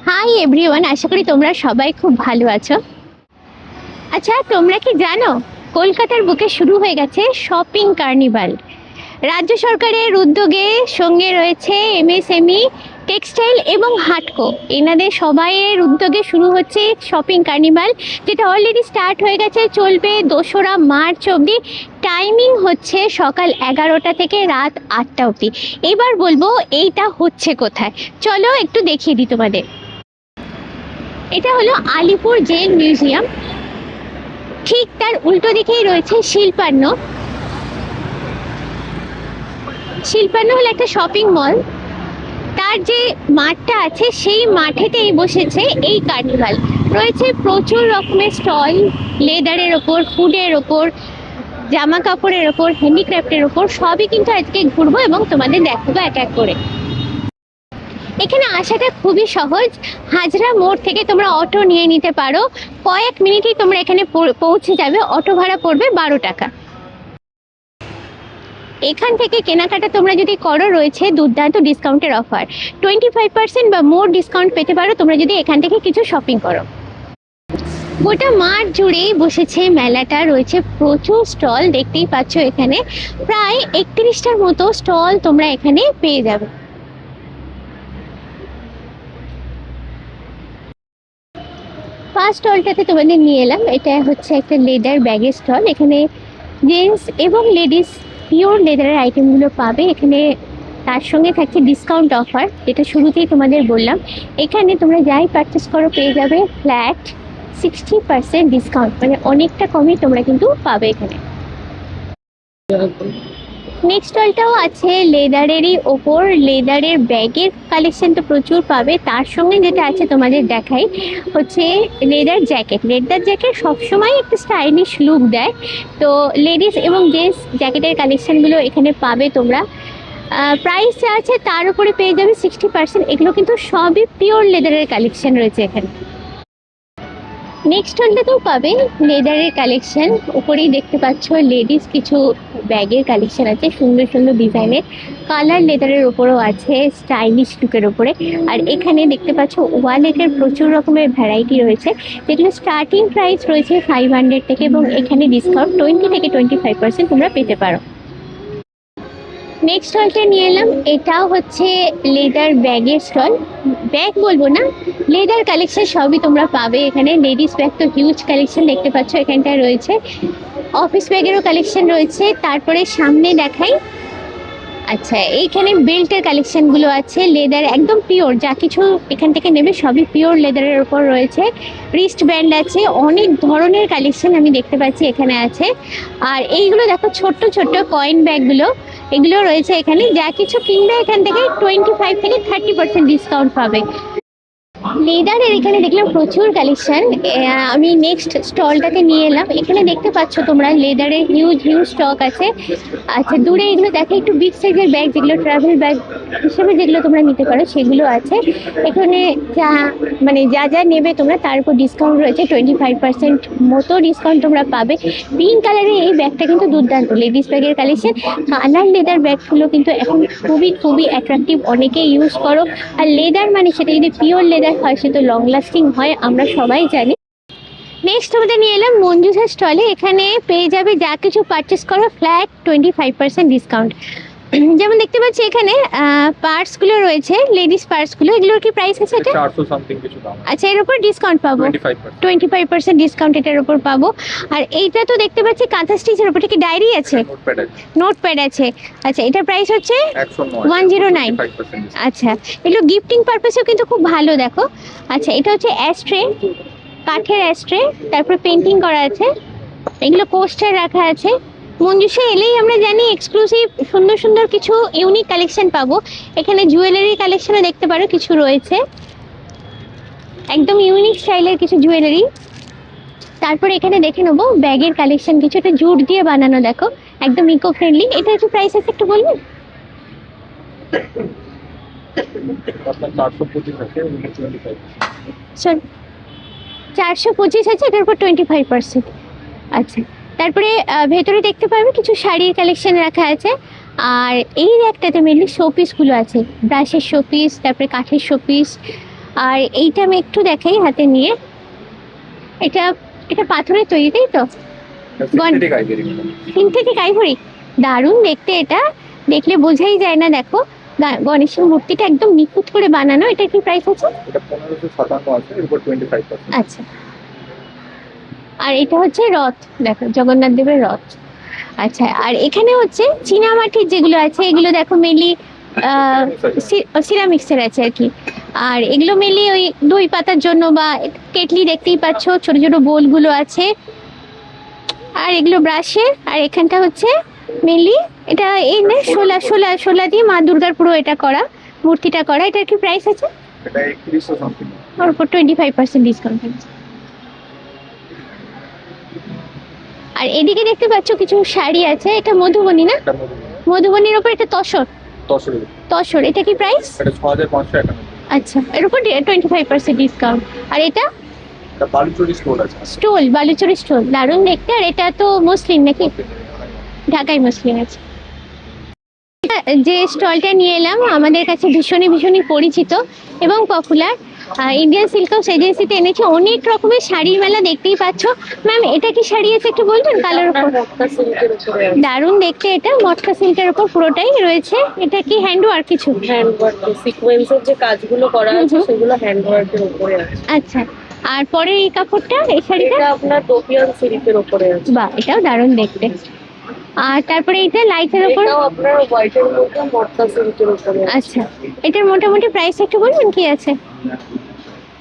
Hi everyone, আশা করি তোমরা সবাই খুব ভালো আছো। আচ্ছা, তোমরা কি জানো কলকাতার বুকে শুরু হয়ে গেছে শপিং কার্নিভাল। রাজ্য সরকারের উদ্যোগে সঙ্গে রয়েছে এমএসএমই, টেক্সটাইল এবং হাটকো, এনাদের সবাইয়ের উদ্যোগে শুরু হচ্ছে শপিং কার্নিভাল, যেটা অলরেডি স্টার্ট হয়ে গেছে, চলবে 2রা মার্চ অবধি। টাইমিং হচ্ছে সকাল 11টা থেকে রাত 8টা অবধি। এবার বলবো এইটা হচ্ছে কোথায়, চলো একটু দেখিয়ে দিই তোমাদের। এটা হলো আলিপুর জেল মিউজিয়াম, ঠিক তার উল্টো দিকেই রয়েছে শিল্পান্ন। শিল্পান্ন হলো একটা শপিং মল, তার যে মাঠটা আছে সেই মাঠেতেই বসেছে এই কার্নিভাল। রয়েছে প্রচুর রকমের স্টল, লেদারের ওপর, ফুডের ওপর, জামা কাপড়ের ওপর, হ্যান্ডিক্রাফটের ওপর, সবই কিন্তু আজকে ঘুরবো এবং তোমাদের দেখাবো এক এক করে। এখানে আসাটা খুবই সহজ, হাজরা মোড় থেকে তোমরা অটো নিয়ে নিতে পারো, কয়েক মিনিটই তোমরা এখানে পৌঁছে যাবে। অটো ভাড়া পড়বে 12 টাকা। এখান থেকে কেনাকাটা তোমরা যদি করো, রয়েছে দুর্দান্ত ডিসকাউন্টের অফার, 25% বা মোর ডিসকাউন্ট পেতে পারো তোমরা যদি এখান থেকে কিছু শপিং করো। গোটা মাঠ জুড়েই বসেছে মেলাটা, রয়েছে প্রচুর স্টল, দেখতেই পাচ্ছ এখানে প্রায় 31টার মতো স্টল তোমরা এখানে পেয়ে যাবে। ফার্স্ট স্টলটাতে তোমাদের নিয়ে এলাম, এটা হচ্ছে একটা লেদার ব্যাগের স্টল। এখানে জেন্টস এবং লেডিস পিওর লেদারের আইটেমগুলো পাবে। এখানে তার সঙ্গে থাকছে ডিসকাউন্ট অফার, যেটা শুরুতেই তোমাদের বললাম। এখানে তোমরা যাই পারচেস করো পেয়ে যাবে ফ্ল্যাট 60% ডিসকাউন্ট, মানে অনেকটা কমে তোমরা কিন্তু পাবে এখানে। নেক্সট স্টলটাও আছে লেদারেরই ওপর, লেদারের ব্যাগের কালেকশন তো প্রচুর পাবে। তার সঙ্গে যেটা আছে তোমাদের দেখাই হচ্ছে লেদার জ্যাকেট। লেদার জ্যাকেট সবসময় একটা স্টাইলিশ লুক দেয়, তো লেডিস এবং জেন্টস জ্যাকেটের কালেকশনগুলো এখানে পাবে তোমরা। প্রাইস যা আছে তার উপরে পেয়ে যাবে 60%। এগুলো কিন্তু সবই পিওর লেদারের কালেকশন রয়েছে এখানে। নেক্সট স্টলটাতেও পাবে লেদারের কালেকশন, উপরেই দেখতে পাচ্ছ লেডিস কিছু ব্যাগের কালেকশন আছে, সুন্দর সুন্দর ডিজাইনের, কালার লেদারের ওপরও আছে, স্টাইলিশ লুকের ওপরে। আর এখানে দেখতে পাচ্ছ ওয়ালেটের প্রচুর রকমের ভ্যারাইটি রয়েছে, যেগুলো স্টার্টিং প্রাইস রয়েছে 500 থেকে, এবং এখানে ডিসকাউন্ট 20 থেকে 25% তোমরা পেতে পারো। নেক্সট স্টলটা নিয়ে এলাম, এটাও হচ্ছে লেদার ব্যাগের স্টল। ব্যাগ বলবো না, লেদার কালেকশন সবই তোমরা পাবে এখানে। লেডিস ব্যাগ তো হিউজ কালেকশন দেখতে পাচ্ছ এখানটায় রয়েছে, অফিস ব্যাগেরও কালেকশন রয়েছে। তারপরে সামনে দেখাই, আচ্ছা এইখানে বেল্টের কালেকশনগুলো আছে, লেদার একদম পিওর, যা কিছু এখান থেকে নেবে সবই পিওর লেদারের ওপর রয়েছে। রিস্ট ব্যান্ড আছে, অনেক ধরনের কালেকশন আমি দেখতে পাচ্ছি এখানে আছে। আর এইগুলো দেখো ছোট্ট ছোট্ট কয়েন ব্যাগগুলো, এগুলো রয়েছে এখানে। যা কিছু কিনবে এখান থেকে 25 থেকে 30% ডিসকাউন্ট পাবে। লেদারের এখানে দেখলাম প্রচুর কালেকশন, আমি নেক্সট স্টলটাতে নিয়ে এলাম। এখানে দেখতে পাচ্ছ তোমরা লেদারের হিউজ হিউজ স্টক আছে। আচ্ছা দূরে এগুলো দেখো একটু বিগ সাইজের ব্যাগ, যেগুলো ট্রাভেল ব্যাগ হিসেবে যেগুলো তোমরা নিতে পারো সেগুলো আছে এখানে। যা যা নেবে তোমরা তার উপর ডিসকাউন্ট রয়েছে, 25% মতো ডিসকাউন্ট তোমরা পাবে। পিঙ্ক কালারের এই ব্যাগটা কিন্তু দুর্দান্ত, লেডিস ব্যাগের কালেকশন। কালার লেদার ব্যাগগুলো কিন্তু এখন খুবই খুবই অ্যাট্রাকটিভ, অনেকে ইউজ করো। আর লেদার মানে সেটা যদি পিওর লেদার হয় সে তো লং লাস্টিং হয়, আমরা সবাই জানি। নেক্সট আমাদের নিয়ে এলাম মঞ্জুসা স্টলে। এখানে পেয়ে যাবে যা কিছু পারচেস করো ফ্ল্যাট 25% ডিসকাউন্ট। যেমন দেখতে পাচ্ছি এখানে পার্সগুলো রয়েছে, লেডিস পার্সগুলো, এগুলোর কি প্রাইস আছে? এটা 400 সামথিং কিছু দাম। আচ্ছা, এর উপর ডিসকাউন্ট পাবো 25% ডিসকাউন্ট এটার উপর পাবো। আর এইটা তো দেখতে পাচ্ছি কাঁথা স্টিচের উপর, কি ডায়েরি আছে? নোটপ্যাড আছে। আচ্ছা, এটার প্রাইস হচ্ছে 109। আচ্ছা, এগুলো গিফটিং পারপাসেও কিন্তু খুব ভালো, দেখো। আচ্ছা, এটা হচ্ছে অ্যাস্ট্রে, কাঠের অ্যাস্ট্রে, তারপর পেন্টিং করা আছে, এগুলো কোস্টার রাখা আছে। মঞ্জুসা এলেই আমরা জানি এক্সক্লুসিভ সুন্দর সুন্দর কিছু ইউনিক কালেকশন পাবো। এখানে জুয়েলারি কালেকশনও দেখতে পারো কিছু রয়েছে, একদম ইউনিক স্টাইলের কিছু জুয়েলারি। তারপর এখানে দেখে নেবো ব্যাগের কালেকশন, কিছু একটা জুট দিয়ে বানানো, দেখো একদম ইকো ফ্রেন্ডলি। এটা একটু প্রাইস আছে একটু বলবেন? 425 আছে, এটার উপর 25%। আচ্ছা, তারপরে ভেতরে দেখতে পারবে কিছু শাড়ির কালেকশন রাখা আছে। আর এই একটাতে মেনলি শোপিসগুলো আছে, ব্রাশের শোপিস, তারপরে কাঠের শোপিস, আর এইটা আমি একটু দেখাই হাতে নিয়ে, এটা এটা পাথরের তৈরি, তাই তো? সিনথেটিক আইভরি, দারুণ দেখতে। এটা দেখলে বোঝাই যায় না। দেখো গণেশের মূর্তিটা একদম নিখুঁত করে বানানো। এটা কি প্রাইস আছে? এটা 1557 আছে, এর উপর 25%। আচ্ছা, আর এটা হচ্ছে রথ, দেখো জগন্নাথ দেবের রথ। আচ্ছা, আর এখানে হচ্ছে চীনামাটির যেগুলো আছে এগুলো দেখো মেনলি সিরামিক্সের আছে আর কি। আর এগুলো মেনলি ওই দই পাতার জন্য, বা কেটলি দেখতেই পাচ্ছ ছোট ছোট বোলগুলো আছে। আর এগুলো ব্রাশের। আর এখানটা হচ্ছে মেনলি এটা এই না শোলা দিয়ে মা দুর্গার পুরো এটা করা, মূর্তিটা করা। এটার কি প্রাইস আছে? এটা 3100 সামথিং। ওর উপর 25% ডিসকাউন্ট আছে। আর এদিকে দেখতে পাচ্ছ কিছু শাড়ি আছে। এটা মধুবনী না? এটা মধুবনী। মধুবনীর উপর এটা তসর। তসর। এটা কি প্রাইস? এটা 6591। আচ্ছা, এর উপর 25% ডিসকাউন্ট। আর এটা এটা বালুচরি স্টোল আছে। স্টোল, বালুচরি স্টোল, দারুণ দেখতে। আর এটা তো মুসলিম নাকি? ঢাকায় মুসলিম আছে। যে স্টলটা নিয়ে এলাম আমাদের কাছে ভীষণই পরিচিত এবং পপুলার। ইন্ডিয়ান সিল্ক হাউস এজেন্সিতে এনেছে। অনেক রকমের শাড়ির মেলা, দেখতেই পাচ্ছ। ম্যাম এটা কি শাড়ি আছে একটু বলবেন? কালার উপর দারুণ দেখতে। এটা মটকা সিল্কের উপর পুরোটাই রয়েছে। এটা কি হ্যান্ডওয়ার্ক? কিছু হ্যান্ডওয়ার্ক, সিকোয়েন্সের যে কাজগুলো করা আছে সেগুলো হ্যান্ডওয়ার্কের উপরে আছে। আচ্ছা, আর পরের এই কাপড়টা, এই শাড়িটা? এটা আপনার দোপিয়ান সিল্কের উপরে আছে। বাহ, এটাও দারুণ দেখতে। আর তারপরে এটা লাইটের উপর, এটাও আপনার হোয়াইটের মধ্যে মটকা সিল্কের উপরে আছে। আচ্ছা, এটার মোটামুটি প্রাইস একটু বলবেন কি আছে?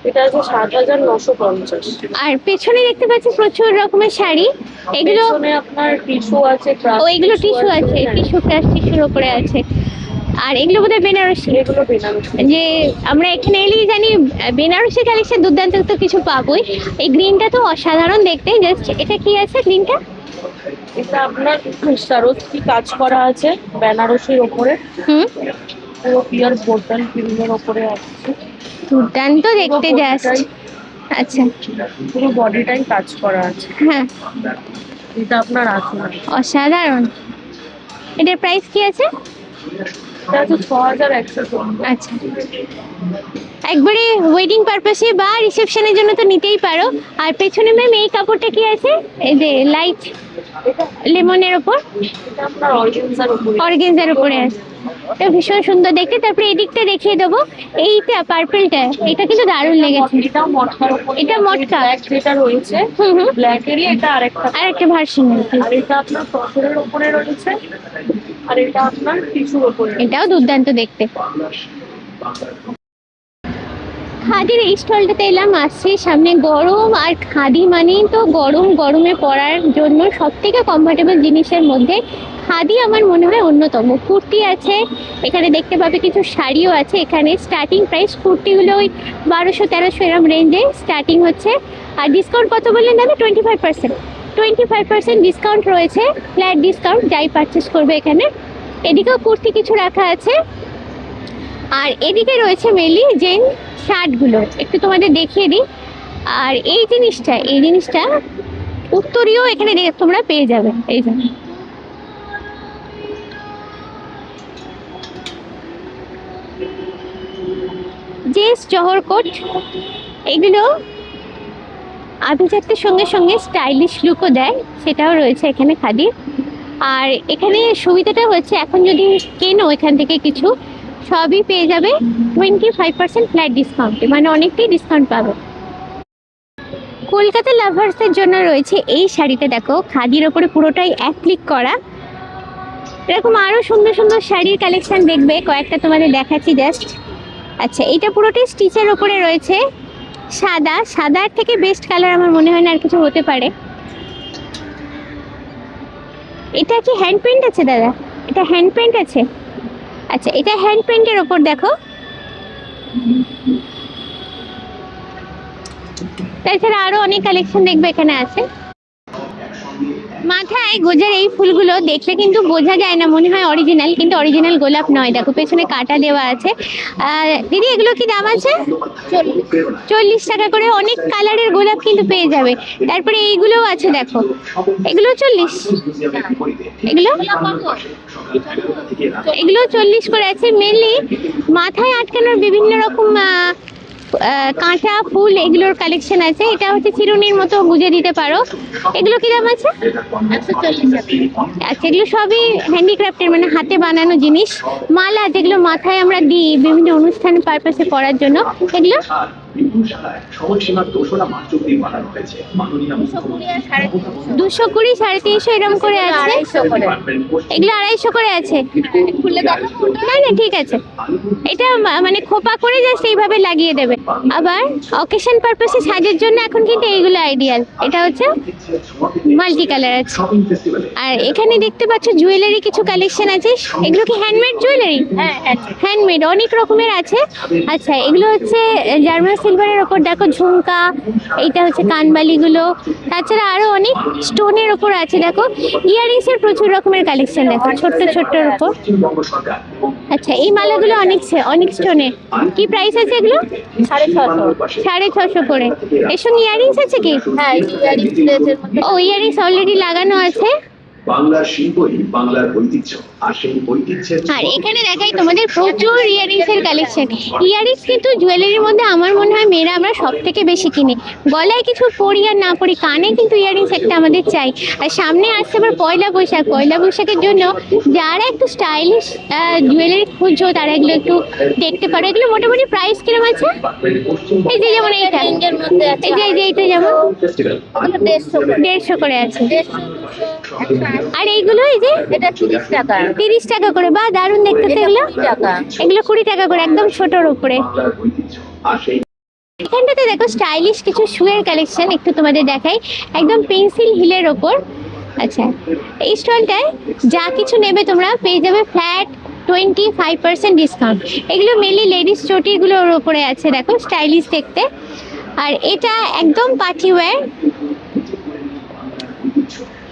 এটা আছে 7950। আর পেছনে দেখতে পাচ্ছি প্রচুর রকমের শাড়ি। এগুলো পেছনে আপনার টিস্যু আছে, ও এগুলো টিস্যু আছে, টিস্যু ক্রাশ টিস্যুর উপরে আছে। আর এগুলো বোধহয় বেনারসি। এগুলো বেনারসি। যে আমরা এখানে এলেই জানি বেনারসি কালেকশন দুর্দান্ত তো কিছু পাবোই। এই গ্রিনটা তো অসাধারণ দেখতে। জাস্ট এটা কি আছে গ্রিনটা? এটা আপনার সারস্বতী কাজ করা আছে বেনারসির উপরে, পুরো পিওর বোটাল প্রিন্টের উপরে আছে। দুর্দান্ত দেখতে জাস্ট। আচ্ছা, পুরো বডিটাই কাজ করা আছে। হ্যাঁ, এটা আপনার আছে অসাধারণ। এটার প্রাইস কি আছে? এটা আছে 6100। আচ্ছা, একবারে ওয়েডিং পারপাসে বা রিসেপশনের জন্য তো নিতেই পারো। আর পেছনে ম্যাম এই কাপড়টা কি আছে? এই যে লাইট লেমনের ওপর, এটা আপনার অর্গেনজার উপরে আছে। এটা ভীষণ সুন্দর দেখতে। তারপরে এদিকটা দেখিয়ে দেবো, এইটা পার্পলটা, এটা কিন্তু দারুণ লেগেছে। এটাও মটকার উপরে। এটা মটকা ব্ল্যাক যেটা রয়েছে, ব্ল্যাকেরই এটা আরেকটা ভার্সন। আর এটা আপনার তসরের উপরে রয়েছে, আর এটা আপনার টিস্যুর উপরে। এটাও দুর্দান্ত দেখতে। খাদির এই স্টলটাতে এলাম। আসছে সামনে গরম, আর খাদি মানেই তো গরমে পরার জন্য সব থেকে কমফোর্টেবল জিনিসের মধ্যে খাদি আমার মনে হয় অন্যতম। কুর্তি আছে এখানে, দেখতে পাবে কিছু শাড়িও আছে এখানে। স্টার্টিং প্রাইস কুর্তিগুলো ওই 1200-1300 এরম রেঞ্জে স্টার্টিং হচ্ছে। আর ডিসকাউন্ট কত বললেন দাদা? 25% ডিসকাউন্ট রয়েছে, ফ্ল্যাট ডিসকাউন্ট যাই পারচেস করবে এখানে। এদিকেও কুর্তি কিছু রাখা আছে। আর এদিকে রয়েছে মেনলি জেন শার্টগুলো, একটু তোমাদের দেখিয়ে দিই। আর এই জিনিসটা উত্তরীয় এখানে তোমরা পেয়ে যাবে। এই যে জেস জহর কোট, এগুলো আভিজাত্যের সঙ্গে সঙ্গে স্টাইলিশ লুকও দেয়, সেটাও রয়েছে এখানে খাদির। আর এখানে সুবিধাটা হচ্ছে এখন যদি কেনো এখান থেকে কিছু, সবই পেয়ে যাবে 25% ফ্ল্যাট ডিসকাউন্টে, মানে অনেকটাই ডিসকাউন্ট পাবে। কলকাতা লাভার্সের জন্য রয়েছে এই শাড়িটা, দেখো খাদির ওপরে পুরোটাই অ্যাপ্লিক করা। এরকম আরও সুন্দর সুন্দর শাড়ির কালেকশন দেখবে, কয়েকটা তোমাদের দেখাচ্ছি জাস্ট। আচ্ছা, এটা পুরোটাই স্টিচের ওপরে রয়েছে। সাদার থেকে বেস্ট কালার আমার মনে হয় না আর কিছু হতে পারে। এটা কি হ্যান্ড পেইন্ট আছে দাদা? এটা হ্যান্ড পেইন্ট আছে। আচ্ছা, এটা হ্যান্ড পেইন্টের ওপর দেখো। তাছাড়া আরো অনেক কালেকশন দেখবে এখানে আছে। মাথায় গোজার এই ফুলগুলো দেখলে কিন্তু বোঝা যায় না, মনে হয় অরিজিনাল, কিন্তু অরিজিনাল গোলাপ নয়। দেখো পেছনে কাটা দেওয়া আছে। দিদি এগুলো কি দাম আছে? 40 টাকা করে। অনেক কালারের গোলাপ কিন্তু পেয়ে যাবে। তারপরে এইগুলোও আছে দেখো, এগুলো 40, এগুলো 40 করে আছে। মেনলি মাথায় আটকানোর বিভিন্ন রকম কাঁটা ফুল এগুলোর কালেকশন আছে। এটা হচ্ছে চিরুনির মতো গুজে দিতে পারো। এগুলো কি দাম আছে? 140 টাকা। আচ্ছা, এগুলো সবই হ্যান্ডিক্রাফটের, মানে হাতে বানানো জিনিস। মালা যেগুলো মাথায় আমরা দিই বিভিন্ন অনুষ্ঠান পারপাসে পরার জন্য, এগুলো বিন্দুশালায় সময়সীমার দোসরা মার্চ অব্দি বাড়ানো হয়েছে। মাননীয় 220, 350 এরকম করে আছে। এগুলো 250 করে আছে। না না, ঠিক আছে। এটা মানে খোপা করে জাস্ট এইভাবে লাগিয়ে দেবে। আবার অকেশন পারপাসে সাজের জন্য এখন কিন্তু এইগুলো আইডিয়াল। এটা হচ্ছে মাল্টি কালার আছে। শপিং ফেস্টিভ্যালে আর এখানে দেখতে পাচ্ছ জুয়েলারি কিছু কালেকশন আছে। এগুলো কি হ্যান্ডমেড জুয়েলারি? হ্যান্ডমেড অনেক রকমের আছে। আচ্ছা, এগুলো হচ্ছে জার্মান সিলভারের ওপর দেখো ঝুমকা, এইটা হচ্ছে কানবালিগুলো। তাছাড়া আরো অনেক স্টোনের ওপর আছে দেখো। ইয়াররিংস এর প্রচুর রকমের কালেকশন দেখো, ছোট্ট ছোট্টর ওপর। পশ্চিমবঙ্গ সরকার এবং আচ্ছা, এই মালাগুলো অনেক স্টোনের। কি প্রাইস আছে এগুলো? 650 করে। এর সঙ্গে ইয়াররিংস আছে কি? ও, ইয়াররিংস অলরেডি লাগানো আছে। বাংলার শিল্পই বাংলার ঐতিহ্য, আর সেই ঐতিহ্যের আর এখানে দেখাই তোমাদের প্রচুর ইয়াররিংস এর কালেকশন। ইয়াররিংস কিন্তু জুয়েলারির মধ্যে আমার মনে হয় মেয়েরা আমরা সব থেকে বেশি কিনি। গলায় কিছু পরি আর না পরি, কানে কিন্তু ইয়াররিংস একটা আমাদের চাই। আর সামনে আসছে আবার পয়লা বৈশাখ। পয়লা বৈশাখের জন্য যারা একটু স্টাইলিশ জুয়েলারি খুঁজছো তারা এগুলো একটু দেখতে পারো। এগুলো মোটামুটি প্রাইস কিরকম আছে? এই যে যেমন এইটা, এই যে এইটা যেমন ফেস্টিভ্যাল 150 করে আছে। আর এইগুলো এই যে এটা 30 30 টাকা টাকা। করে। বা দারুণ দেখতে তো এগুলো। এগুলো 20 টাকা করে, একদম ছোটর উপরে। বাংলার ঐতিহ্য, আর সেই এখানটাতে দেখো স্টাইলিশ কিছু শুয়ের কালেকশন একটু তোমাদের দেখাই, একদম পেন্সিল হিলের ওপর। আচ্ছা, এই স্টলটায় যা কিছু নেবে তোমরা পেয়ে যাবে ফ্ল্যাট 25% ডিসকাউন্ট। এগুলো মেনলি লেডিস চটিগুলোর ওপরে আছে দেখো, স্টাইলিশ দেখতে। আর এটা একদম পার্টি ওয়্যার,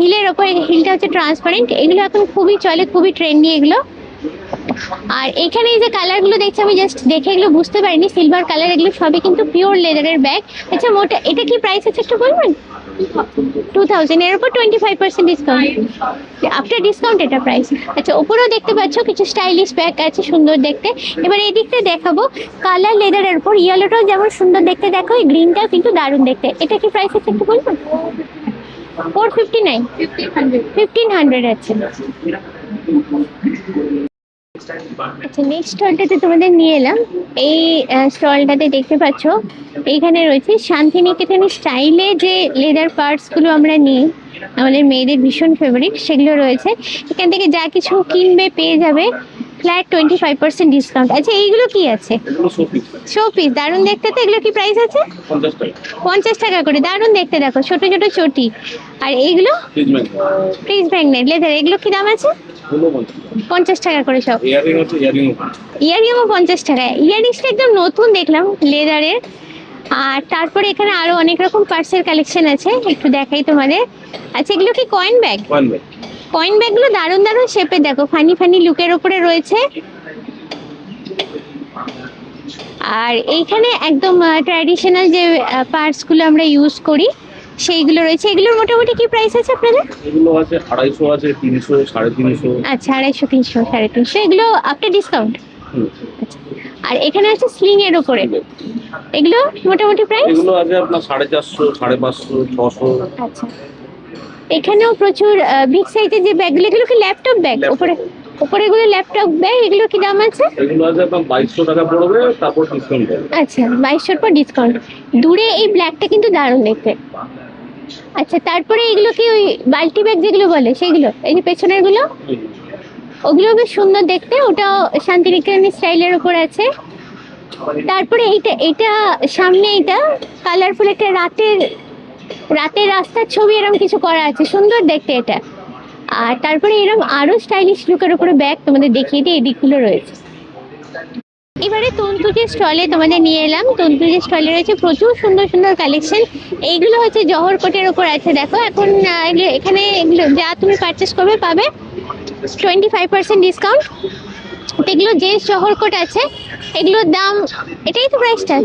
হিলের ওপরে। হিলটা হচ্ছে ট্রান্সপারেন্ট। এগুলো এখন খুবই চলে, খুবই ট্রেন্ডি এগুলো। আর এখানে এই যে কালারগুলো দেখছি, আমি জাস্ট দেখে এগুলো বুঝতে পারিনি সিলভার কালার। এগুলো সবই কিন্তু পিওর লেদারের ব্যাগ। আচ্ছা, মোটা এটা কি প্রাইস আছে একটু বলবেন? 2000। এর উপর 25% ডিসকাউন্ট, আফটার ডিসকাউন্ট এটা প্রাইস। আচ্ছা, ওপরেও দেখতে পাচ্ছ কিছু স্টাইলিশ ব্যাগ আছে, সুন্দর দেখতে। এবার এই দিকটা দেখাবো কালার লেদারের উপর। ইয়েলোটাও যেমন সুন্দর দেখতে দেখো, এই গ্রিনটাও কিন্তু দারুণ দেখতে। এটা কি প্রাইস আছে একটু বলবেন? 459, 1500 আছে। আচ্ছা, নেক্সট স্টলটাতে তোমাদের নিয়ে এলাম। এই স্টলটাতে দেখতে পাচ্ছ এইখানে রয়েছে শান্তিনিকেতনের স্টাইলে যে লেদার পার্টসগুলো আমরা নিই, আমাদের মেয়েদের ভীষণ ফেভারিট, সেগুলো রয়েছে। এখান থেকে যা কিছু কিনবে পেয়ে যাবে ফ্ল্যাট 25% ডিসকাউন্ট। আচ্ছা, এইগুলো কি আছে? এগুলো শোপিস শোপিস, দারুণ দেখতে তো। এগুলো কি প্রাইস আছে? 50 টাকা। 50 টাকা করে, দারুণ দেখতে দেখো, ছোট ছোট চটি। আর এইগুলো ট্রিটমেন্ট ফ্রিজ ম্যাগনেট লেদার, এগুলো কি দাম আছে? হলো 50 টাকা করে সব। ইয়ারিং হচ্ছে ইয়ারিং। ইয়াররিংও 50 টাকা। ইয়াররিংসটা একদম নতুন দেখলাম লেদারের। আর তারপরে এখানে আরো অনেক রকম পার্সের কালেকশন আছে, একটু দেখাই তোমাদের। আচ্ছা, এগুলো কি coin bag? One bag. Coin ব্যাগগুলো দারুণ দারুণ শেপে দেখো, ফানি ফানি লুকের উপরে রয়েছে। আর এইখানে একদম ট্র্যাডিশনাল যে পার্টসগুলো আমরা ইউজ করি সেইগুলো রয়েছে। এগুলোর মোটামুটি কি প্রাইস আছে আপনাদের? এগুলো আছে 250, আছে 300, 350। আচ্ছা, 250, 300, 350, এগুলো আফটার ডিসকাউন্ট। আর এখানে আছে স্লিং এর উপরে, এগুলো মোটামুটি প্রাইস? এগুলো আছে আপনার 450, 550, 600। আচ্ছা, এখানেও প্রচুর বিগ সাইজের যে ব্যাগগুলো, এগুলো কি ল্যাপটপ ব্যাগ? উপরে এগুলো ল্যাপটপ ব্যাগ, এগুলো কি দাম আছে? এগুলো আছে আপনার 2200 টাকা পড়বে, তারপর ডিসকাউন্ট হবে। আচ্ছা, 2200 পর ডিসকাউন্ট। দূরে এই ব্ল্যাকটা কিন্তু দারুণ দেখতে। আচ্ছা, তারপরে এগুলো কি ওই বাল্টি ব্যাগ যেগুলো বলে সেইগুলো? এই যে পেছনের গুলো, ওগুলো বেশ সুন্দর দেখতে। ওটাও শান্তিনিকেতন স্টাইলের উপর আছে। তারপরে এটা সামনে এটা কালারফুল একটা রাতের রাস্তার ছবি এরকম কিছু করা আছে, সুন্দর দেখতে এটা। আর তারপরে এরকম আরো স্টাইলিশ লুকের উপরে ব্যাগ তোমাদের দেখিয়ে দিই, এই দিকগুলো রয়েছে। এবারে তন্তুজের স্টলে তোমাদের নিয়ে এলাম। তন্তুজের স্টলে রয়েছে প্রচুর সুন্দর সুন্দর কালেকশন। এইগুলো হচ্ছে জহর কোটের ওপর আছে দেখো। এখন এখানে এগুলো যা তুমি পারচেস করবে পাবে 25% ডিসকাউন্ট। এগুলো যে জহর কোট আছে এগুলোর দাম, এটাই তো প্রাইসটা,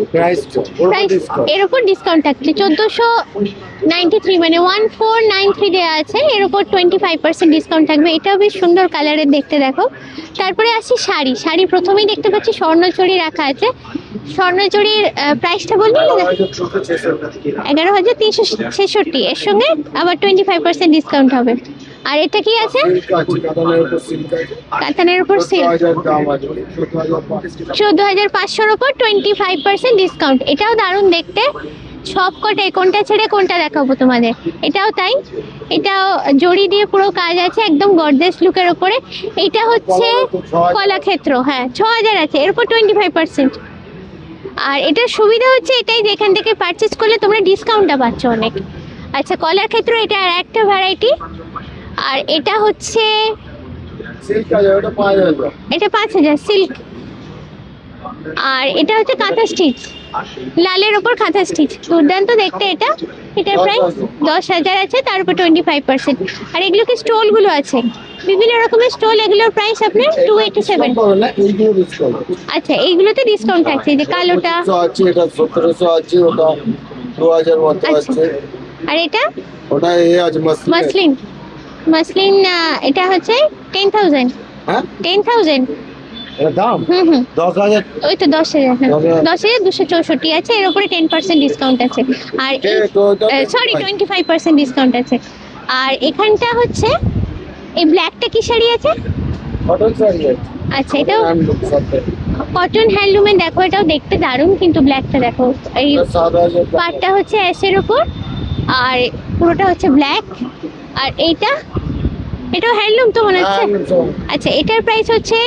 প্রাইস এর উপর ডিসকাউন্ট থাকছে 1493, মানে 1493 দেওয়া আছে। এর উপর 25% ডিসকাউন্ট থাকবে। এটাও বেশ সুন্দর কালারের দেখতে দেখো। তারপরে আসি শাড়ি। প্রথমেই দেখতে পাচ্ছি স্বর্ণচুড়ি রাখা আছে। স্বর্ণচুরির প্রাইসটা বলবেন দাদা? 11,366। এর সঙ্গে আবার 25% ডিসকাউন্ট হবে। আর এটা কি আছে? কাতানের উপর সিল্ক 14,500-র উপর 25% ডিসকাউন্ট। এটাও দারুণ দেখতে। সব কটাই, কোনটা ছেড়ে কোনটা দেখাবো তোমাদের। এটাও তাই, এটাও জড়ি দিয়ে পুরো কাজ আছে, একদম গর্জিয়াস লুকের উপরে। এটা হচ্ছে কলাক্ষেত্র, হ্যাঁ 6,000 আছে, এর উপর 25%। আর এটার সুবিধা হচ্ছে এটাই যে এখান থেকে পারচেজ করলে তোমরা ডিসকাউন্টটা পাচ্ছ অনেক। আচ্ছা, কলার ক্ষেত্র এটা আর একটা ভ্যারাইটি। আর এটা হচ্ছে এটা 5,000 সিল্ক। আর এটা হচ্ছে কাঁথা স্টিচ, লালের ওপর কাঁথা স্টিচ, দুর্দান্ত দেখতে এটা। এটার প্রাইস 10,000 আছে, তার উপর 25%। আর এগুলো কি স্টোল গুলো আছে, বিভিন্ন রকমের স্টোল, এগুলোর প্রাইস আপনার 287। আচ্ছা, এইগুলোতে ডিসকাউন্ট থাকছে, যে কালোটা আছে, এটা 1700 আছে, ওটা 2000 মতো আছে। আর এটা ওটা এই আছে মাসলিন, মাসলিন এটা হচ্ছে 10,000। হ্যাঁ 10,000। এর দাম হুম 10,000। ওই তো 10,000, হ্যাঁ 10,000 10,264 আছে, এর উপরে 10% ডিসকাউন্ট আছে। আর সরি 25% ডিসকাউন্ট আছে। আর এখানটা হচ্ছে এই ব্ল্যাকটা কি শাড়ি আছে? কটন শাড়ি আছে। আচ্ছা, এটাও হ্যান্ডলুম সাথে। কটন হ্যান্ডলুমের, দেখো এটাও দেখতে দারুণ, কিন্তু ব্ল্যাকটা দেখো, এই এটা 7,000 টাকা। পাটটা হচ্ছে অ্যাশের উপর আর পুরোটা হচ্ছে ব্ল্যাক। আর এইটা, এটাও হ্যান্ডলুম তো মনে হচ্ছে। হ্যান্ডলুম। আচ্ছা, এটার প্রাইস হচ্ছে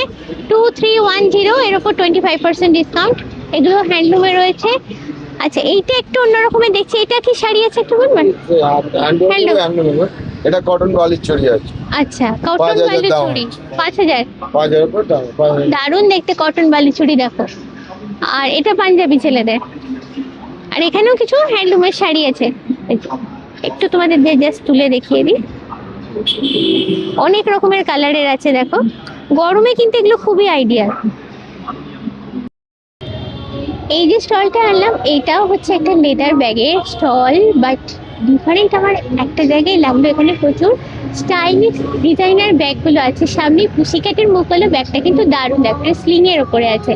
2310, এর উপর 25% ডিসকাউন্ট। এগুলো হ্যান্ডলুমে রয়েছে। আচ্ছা, এইটা একটু অন্যরকমের দেখছি, এটা কি শাড়ি আছে একটু বলবেন? হ্যান্ডলুম। এটা কটন বালির চড়ি আছে। আচ্ছা, কটন 5,000 বালি দাম। চুড়ি 5,000। 5,000 উপর দাম। 5,000 দারুণ দেখতে কটন বালি চুড়ি দেখো। আর এটা পাঞ্জাবি ছেলেদের। আর এখানেও কিছু হ্যান্ডলুমের শাড়ি আছে, এই যে, একটু তোমাদের জাস্ট তুলে দেখিয়ে দিই। অনেক রকমের কালারের আছে দেখো, গরমে কিন্তু এগুলো খুবই আইডিয়াল। এই যে স্টলটা আনলাম, এইটাও হচ্ছে একটা লেদার ব্যাগের স্টল, বাট ডিফারেন্ট আমার একটা জায়গায় লাগলো। এখানে প্রচুর স্টাইলিশ ডিজাইনার ব্যাগগুলো আছে। সামনে পুশিক্যাটের মুখ হলো, ব্যাগটা কিন্তু দারুণ, একটা স্লিং এর ওপরে আছে।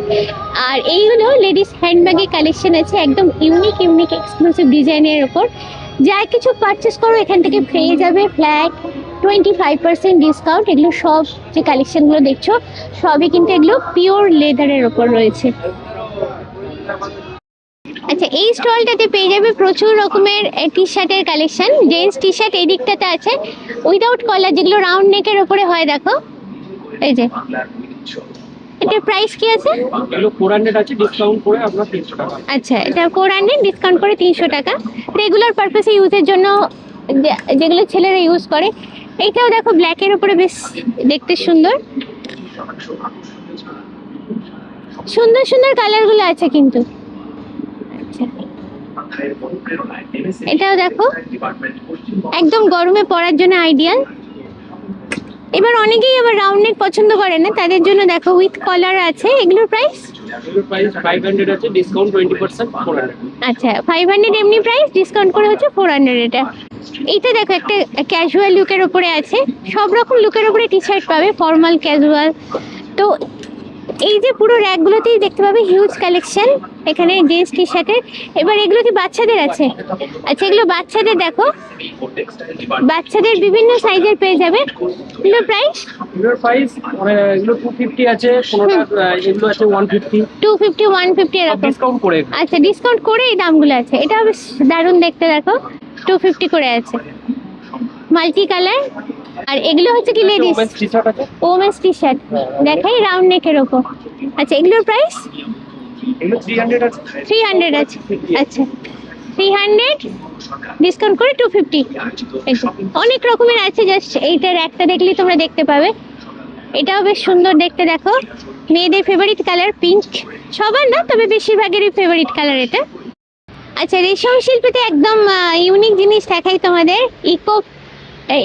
আর এইগুলো লেডিস হ্যান্ডব্যাগের কালেকশন আছে, একদম ইউনিক এক্সক্লুসিভ ডিজাইনের ওপর। যা কিছু পারচেস করো এখান থেকে পেয়ে যাবে ফ্ল্যাট 25% ডিসকাউন্ট। এগুলো সব যে কালেকশনগুলো দেখছো, সবই কিন্তু এগুলো পিওর লেদারের ওপর রয়েছে। আচ্ছা, এই স্টলটাতে পেয়ে যাবে প্রচুর রকমের টি শার্টের কালেকশন। জেন্টস টি শার্ট এই দিকটাতে আছে উইদাউট কলার, যেগুলো রাউন্ড নেকের ওপরে হয় দেখো, এই যে। এটার প্রাইস কি আছে? এগুলো 400 আছে, ডিসকাউন্ট করে আপনার 300 টাকা। আচ্ছা, এটা 400, ডিসকাউন্ট করে 300 টাকা। রেগুলার পারপাসে ইউজের জন্য যেগুলো ছেলেরা ইউজ করে। এইটাও দেখো ব্ল্যাকের উপরে, বেশ দেখতে সুন্দর সুন্দর সুন্দর কালারগুলো আছে কিন্তু। আচ্ছা, এটাও দেখো একদম গরমে পরার জন্য আইডিয়াল। এবার অনেকেই আবার রাউন্ড নেক পছন্দ করে না, তাদের জন্য দেখো উইথ কলার আছে। এগুলোর প্রাইস? এগুলোর প্রাইস 500 আছে, ডিসকাউন্ট 20%, 400। আচ্ছা, 500 এমনি প্রাইস, ডিসকাউন্ট করে হচ্ছে 400 এটা। এইটা দেখো একটা ক্যাজুয়াল লুকের উপরে আছে, সব রকম লুকের উপরে টি শার্ট পাবে, ফর্মাল ক্যাজুয়াল। তো এই যে পুরো র্যাকগুলোতেই দেখতে পাবে হিউজ কালেকশন এখানে জেন্টস টি শার্টের। এবার এগুলো কি বাচ্চাদের আছে? আচ্ছা, এগুলো বাচ্চাদের দেখো, বাচ্চাদের বিভিন্ন সাইজের পেয়ে যাবে। এগুলোর প্রাইস? এগুলোর প্রাইস এগুলো 250 আছে, কোনটা এগুলো আছে 150, 250, 150 এরকম ডিসকাউন্ট করে। আচ্ছা, ডিসকাউন্ট করে এই দামগুলো আছে। এটা বেশ দারুণ দেখতে দেখো, 250 করে আছে, মাল্টি কালার। আর এগুলো হচ্ছে কি লেডিস ওমেন্স টি শার্ট আছে, ওমেন্স টি শার্ট দেখাই, রাউন্ড নেকের ওপর। আচ্ছা, এগুলোর প্রাইস? এগুলো 300 আছে। 300 আছে। আচ্ছা, 300, ডিসকাউন্ট করে 250। অনেক রকমের আছে, জাস্ট এইটার একটা দেখলেই তোমরা দেখতে পাবে। এটাও বেশ সুন্দর দেখতে দেখো, মেয়েদের ফেভারিট কালার পিঙ্ক, সবার না তবে বেশিরভাগেরই ফেভারিট কালার এটা। আচ্ছা, রেশম শিল্পীতে একদম ইউনিক জিনিস দেখাই তোমাদের,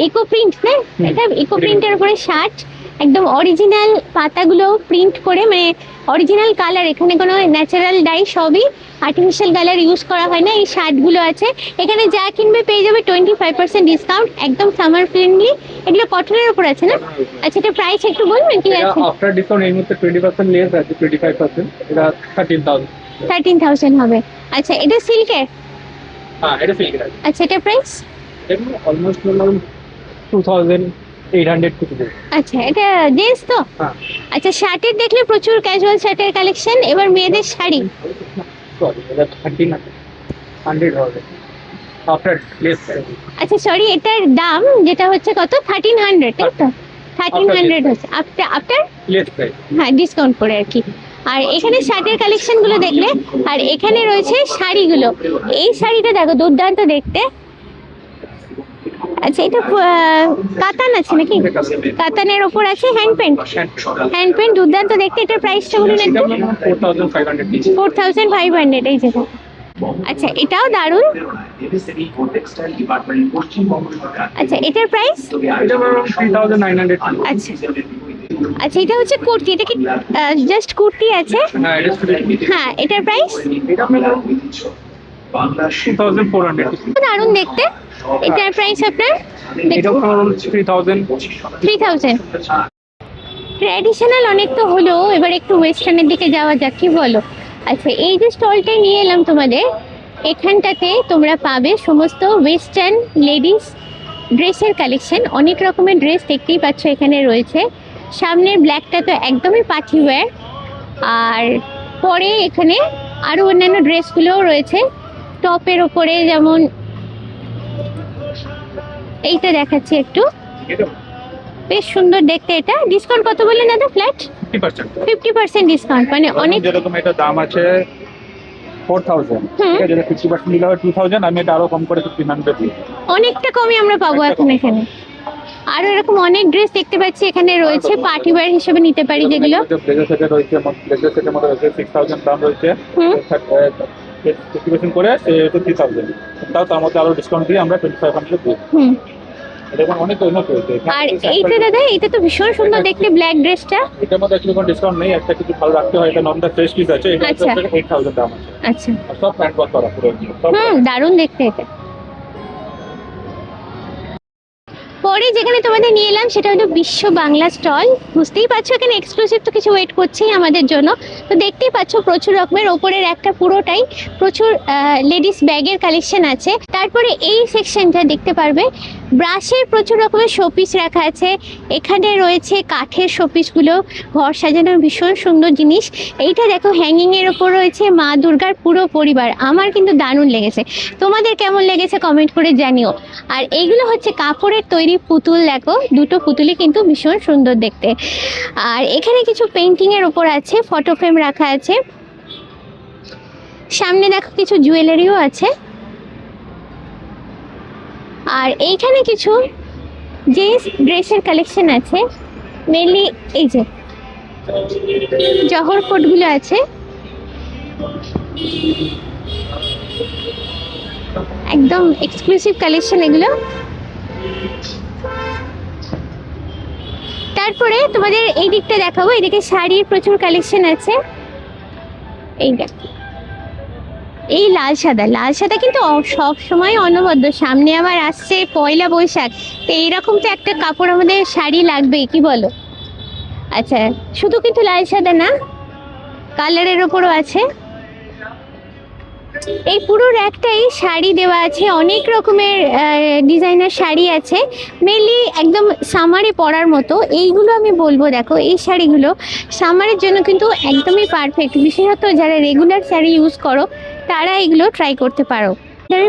ইকো প্রিন্ট না, এটা ইকো প্রিন্টের উপরে শার্ট, একদম অরিজিনাল পাতাগুলো প্রিন্ট করে, মানে অরিজিনাল কালার, এখানে কোনো ন্যাচারাল ডাই, সবই আর্টিফিশিয়াল কালার ইউজ করা হয় না। এই শার্টগুলো আছে এখানে, যা কিনবে পেয়ে যাবে 25% ডিসকাউন্ট, একদম সামার ফ্রেন্ডলি। এগুলো কটনের উপর আছে না? আচ্ছা, এটা প্রাইস একটু বলবেন কি আছে? আফটার ডিসকাউন্ট এই মুহূর্তে 20% লেস আছে, 25%, এটা 13,000। 13,000 হবে। আচ্ছা, এটা সিল্কের? হ্যাঁ, এটা সিল্কের আছে। আচ্ছা, এটা প্রাইস? এগুলো অলমোস্ট ধরুন 2800 কিছু দেবে। আচ্ছা, এটা জেন্টস তো? হ্যাঁ। আচ্ছা, শার্টের দেখলে প্রচুর ক্যাজুয়াল শার্টের কালেকশন। এবার মেয়েদের শাড়ি। সরি, এটা 1300 হবে আফটার লেস। আচ্ছা সরি, এটার দাম যেটা হচ্ছে কত? 1300, তাই তো? 1300 হচ্ছে আফটার লেস প্রাইস। হ্যাঁ, ডিসকাউন্ট করে আর কি। আর এখানে শার্টের কালেকশন গুলো দেখলে, আর এখানে রয়েছে শাড়িগুলো। এই শাড়িটা দেখো, দুর্দান্ত দেখতে। আচ্ছা, এটা কাতান আছে নাকি? কাতানের ওপর আছে হ্যান্ড পেন্ট, দুর্দান্ত দেখতে। এটার প্রাইসটা বলুন একটু। 4500 4500, এই যেটা। আচ্ছা, এটাও দারুণ। আচ্ছা, এটার প্রাইস? এটা 3900। আচ্ছা আচ্ছা, এটা হচ্ছে কুর্তি। এটা কি জাস্ট কুর্তি আছে? হ্যাঁ, এটা হ্যাঁ, এটার প্রাইস? এটা আপনার 2400। দারুণ দেখতে। এটার প্রাইস আপনার? এটা আপনার 3000। 3000। ট্র্যাডিশনাল অনেক তো হলো, এবার একটু ওয়েস্টার্নের দিকে যাওয়া যাক, কি বলো? আচ্ছা, এই যে স্টলটা নিয়ে এলাম তোমাদের, এখানটাতে তোমরা পাবে সমস্ত ওয়েস্টার্ন লেডিস ড্রেসের কালেকশন। অনেক রকমের ড্রেস দেখতেই পাচ্ছ এখানে রয়েছে। সামনের ব্ল্যাকটা তো একদমই পার্টি ওয়্যার, আর পরে এখানে আরও অন্যান্য ড্রেসগুলোও রয়েছে টপের ওপরে। যেমন এইটা দেখাচ্ছি একটু, বেশ সুন্দর দেখতে। এটা ডিসকাউন্ট কত বললেন দাদা? ফ্ল্যাট 50% ডিসকাউন্ট, মানে অনেক। যেরকম এটা দাম আছে 4000, হুম। ঠিক আছে, যেটা 50% দিলে হবে 2000, আমি এটা আরো কম করে 1500 দিই। অনেকটা কমে আমরা পাবো এখন এখানে। আরো এরকম অনেক ড্রেস দেখতে পাচ্ছি এখানে রয়েছে, পার্টি ওয়্যার হিসেবে নিতে পারি যেগুলো। ব্লেজার সেটে রয়েছে, ব্লেজার সেটের মধ্যে রয়েছে 6000 দাম রয়েছে, হুম। 50% করে 3000, তাও তার মধ্যে আরো ডিসকাউন্ট দিয়ে আমরা 2500 দিই। হুম। এরকম অনেক উন্নত হয়েছে। আর এইটা দাদা, এটা তো ভীষণ সুন্দর দেখতে, ব্ল্যাক ড্রেসটা। এটার মধ্যে actually কোনো ডিসকাউন্ট নেই, একটা কিছু ভালো রাখতে হয়। এটা নর্মাল ফ্রেশ পিস আছে, এটা আচ্ছা। 8000 দাম আছে। আচ্ছা, আর সব প্যান্ট ওয়াশ করা পুরো সব। দারুণ দেখতে এটা। পরে যেখানে তোমাদের নিয়ে এলাম সেটা হলো বিশ্ব বাংলা স্টল। বুঝতেই পারছো এখানে এক্সক্লুসিভ তো কিছু ওয়েট করছেই আমাদের জন্য। তো দেখতেই পাচ্ছ প্রচুর রকমের, ওপরের একটা পুরোটাই প্রচুর লেডিস ব্যাগের কালেকশন আছে। তারপরে এই সেকশনটা দেখতে পারবে ব্রাশের প্রচুর রকমের শোপিস রাখা আছে। এখানে রয়েছে কাঠের শোপিসগুলো, ঘর সাজানোর ভীষণ সুন্দর জিনিস। এইটা দেখো, হ্যাঙ্গিংয়ের ওপর রয়েছে মা দুর্গার পুরো পরিবার। আমার কিন্তু দারুণ লেগেছে, তোমাদের কেমন লেগেছে কমেন্ট করে জানিও। আর এইগুলো হচ্ছে কাপড়ের তৈরি পুতুল। দেখো, দুটো পুতুলই কিন্তু ভীষণ সুন্দর দেখতে। আর এখানে কিছু পেন্টিংয়ের ওপর আছে, ফটো ফ্রেম রাখা আছে। সামনে দেখো কিছু জুয়েলারিও আছে। আর এইখানে কিছু জেন্টস ড্রেসের কালেকশন আছে, মেনলি এই যে জহর কোটগুলো আছে, একদম এক্সক্লুসিভ কালেকশন এগুলো। তারপরে তোমাদের এই দিকটা দেখাবো, এদিকে শাড়ির প্রচুর কালেকশন আছে। এই দেখ, এই লাল সাদা কিন্তু সব সময় অনবদ্য। সামনে আবার আসছে পয়লা বৈশাখ, তো এইরকম তো একটা কাপড় আমাদের শাড়ি লাগবেই, কি বলো? আচ্ছা, শুধু কিন্তু লাল সাদা না, কালারের ওপরও আছে। এই পুরো র্যাকটাই শাড়ি দেওয়া আছে, অনেক রকমের ডিজাইনার শাড়ি আছে, মেনলি একদম সামারে পরার মতো। এইগুলো আমি বলবো, দেখো এই শাড়িগুলো সামারের জন্য কিন্তু একদমই পারফেক্ট। বিশেষত যারা রেগুলার শাড়ি ইউজ করো তারা এগুলো ট্রাই করতে পারো।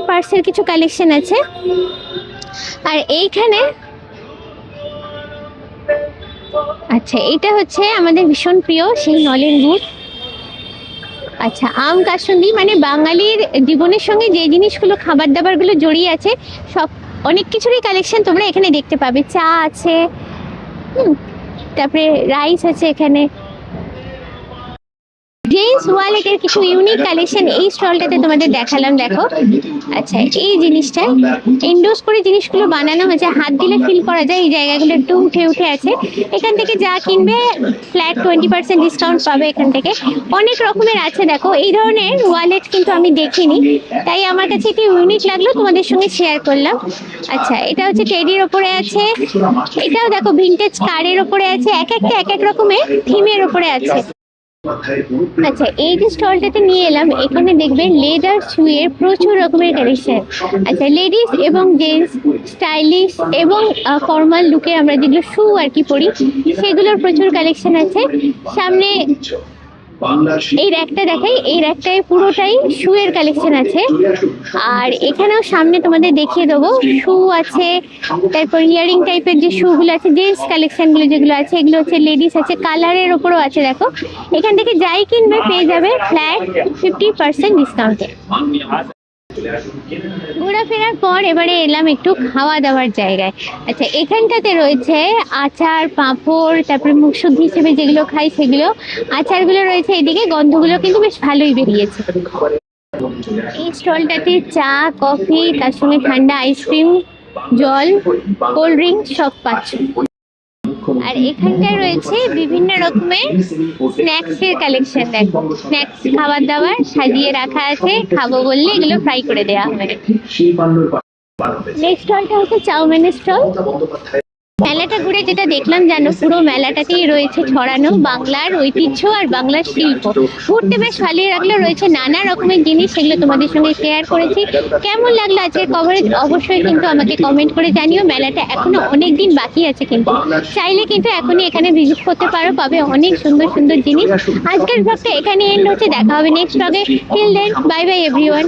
পার্সের কিছু কালেকশন আছে। আর এইখানে আচ্ছা, এটা হচ্ছে আমাদের ভীষণ প্রিয় সেই নলেন গুড়। আচ্ছা, আম কাসুন্দি, মানে বাঙালির জীবনের সঙ্গে যে জিনিসগুলো, খাবার দাবারগুলো জড়িয়ে আছে, সব অনেক কিছুরই কালেকশন তোমরা এখানে দেখতে পাবে। চা আছে, তারপরে রাইস আছে এখানে। জেন্টস ওয়ালেটের কিছু ইউনিক কালেকশন এই স্টলটাতে তোমাদের দেখালাম। দেখো, আচ্ছা এই জিনিসটা এন্ডোজ করে জিনিসগুলো বানানো হয়েছে, হাত দিলে ফিল করা যায়। এই জায়গাগুলো একটু উঠে আছে। এখান থেকে যা কিনবে ফ্ল্যাট 20% ডিসকাউন্ট পাবে এখান থেকে। অনেক রকমের আছে। দেখো, এই ধরনের ওয়ালেট কিন্তু আমি দেখিনি, তাই আমার কাছে একটু ইউনিক লাগলো, তোমাদের সঙ্গে শেয়ার করলাম। আচ্ছা, এটা হচ্ছে টেডির ওপরে আছে। এটাও দেখো ভিনটেজ কারের ওপরে আছে, এক এক রকমের থিমের ওপরে আছে। আচ্ছা, এই যে স্টলটাতে নিয়ে এলাম, এখানে দেখবেন লেদার শুয়ের প্রচুর রকমের কালেকশন। আচ্ছা, লেডিস এবং জেন্টস স্টাইলিশ এবং ফর্মাল লুকে আমরা যেগুলো শু আর কি পরি, সেগুলোর প্রচুর কালেকশন আছে। সামনে এই র্যাকটা দেখাই, এই র্যাকটায় পুরোটাই শুয়ের কালেকশন আছে। আর এখানেও সামনে তোমাদের দেখিয়ে দেবো, শু আছে, তারপর ইয়ারিং টাইপের যে শুগুলো আছে, জেন্টস কালেকশনগুলো যেগুলো আছে এগুলো হচ্ছে, লেডিস আছে, কালারের ওপরও আছে। দেখো, এখান থেকে যাই কিনবে পেয়ে যাবে ফ্ল্যাট 50% ডিসকাউন্টে। ঘোরাফেরার পর এবারে এলাম একটু খাওয়া দাওয়ার জায়গায়। আচ্ছা, এখানটাতে রয়েছে আচার, পাঁপড়, তারপরে মুখশুদ্ধি হিসেবে যেগুলো খাই সেগুলো। আচারগুলো রয়েছে এদিকে, গন্ধগুলো কিন্তু বেশ ভালোই বেরিয়েছে। এই স্টলটাতে চা, কফি, তার সঙ্গে ঠান্ডা আইসক্রিম, জল, কোল্ড ড্রিঙ্ক সব পাচ্ছ। আর এখানটায় রয়েছে বিভিন্ন রকমের স্ন্যাক্সের কালেকশন। দেখো, স্ন্যাক্স খাবার দাবার সাজিয়ে রাখা আছে, খাবো বললে এগুলো ফ্রাই করে দেওয়া হবে। নেক্সট স্টলটা হচ্ছে চাউমিনের স্টল। মেলাটা ঘুরে যেটা দেখলাম জানো, পুরো মেলাটাতেই রয়েছে ছড়ানো বাংলার ঐতিহ্য আর বাংলার শিল্প। ঘুরতে বেশ ভালোই লাগলো, রয়েছে নানা রকমের জিনিস, সেগুলো তোমাদের সঙ্গে শেয়ার করেছি। কেমন লাগলো আজকের কভারেজ অবশ্যই কিন্তু আমাকে কমেন্ট করে জানিও। মেলাটা এখনো অনেক দিন বাকি আছে, কিন্তু চাইলে কিন্তু এখনই এখানে ভিজিট করতে পারো, পাবে অনেক সুন্দর সুন্দর জিনিস। আজকের ব্লগটা এখানে এন্ড হচ্ছে, দেখা হবে নেক্সট ব্লগে। Till then, bye bye everyone.